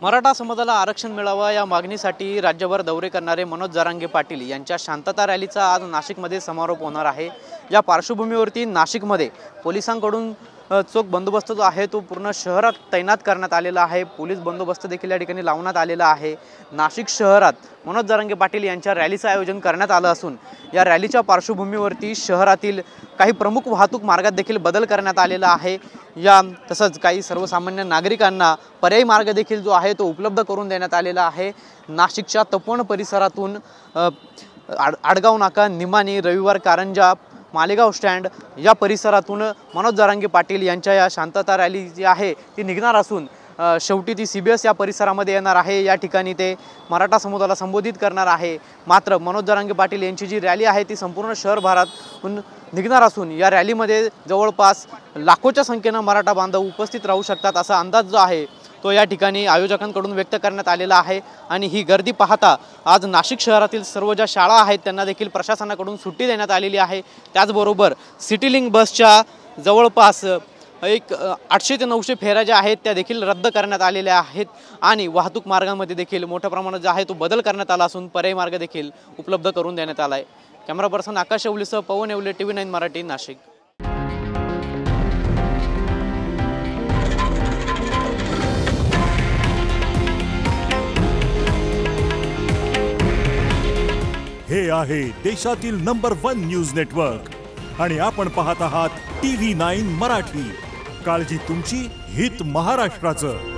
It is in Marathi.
मराठा समाजाला आरक्षण मिळावं या मागणीसाठी राज्यभर दौरे करणारे मनोज जरांगे पाटील यांच्या शांतता रॅलीचा आज नाशिकमध्ये समारोप होणार आहे। या पार्श्वभूमीवरती नाशिकमध्ये पोलिसांकडून चोख बंदोबस्त जो आहे तो पूर्ण शहरात तैनात करण्यात आलेला आहे। पोलीस बंदोबस्त देखील या ठिकाणी लावण्यात आलेला आहे। नाशिक शहरात मनोज जरांगे पाटील यांच्या रॅलीचं आयोजन करण्यात आलं असून या रॅलीच्या पार्श्वभूमीवरती शहरातील काही प्रमुख वाहतूक मार्गात देखील बदल करण्यात आलेला आहे। या तसंच काही सर्वसामान्य नागरिकांना पर्यायी मार्ग देखील जो आहे तो उपलब्ध करून देण्यात आलेला आहे। नाशिकच्या तपोवन परिसरातून आडगाव नाका, निमाणी, रविवार कारंजा, मालेगाव स्टँड या परिसरातून मनोज जरांगे पाटील यांच्या या शांतता रॅली जी आहे ती निघणार असून शेवटी ती CBS या परिसरामध्ये येणार आहे। या ठिकाणी ते मराठा समुदायाला संबोधित करणार आहे। मात्र मनोज जरांगे पाटील यांची जी रॅली आहे ती संपूर्ण शहरभरातून निघणार असून या रॅलीमध्ये जवळपास लाखोच्या संख्येने मराठा बांधव उपस्थित राहू शकतात असा अंदाज जो आहे तो या ठिकाणी आयोजकांकडून व्यक्त करण्यात आलेला आहे। आणि ही गर्दी पाहता आज नाशिक शहरातील सर्व ज्या शाळा आहेत त्यांना देखील प्रशासनाकडून सुट्टी देण्यात आलेली आहे। त्याचबरोबर सिटी लिंक बसच्या जवळपास 800 ते 900 फेऱ्या ज्या आहेत त्या देखील रद्द करण्यात आलेल्या आहेत आणि वाहतूक मार्गांमध्ये देखील मोठ्या प्रमाणात जो आहे तो बदल करण्यात आला असून पर्यायी मार्ग देखील उपलब्ध करून देण्यात आला आहे। कॅमेरा पर्सन आकाश येवलेसह पवन येवले, TV9 मराठी, नाशिक। हे आहे देशातील नंबर 1 न्यूज नेटवर्क आणि आपण पाहत आहात TV9 मराठी। काळजी तुमची, हित महाराष्ट्राचं।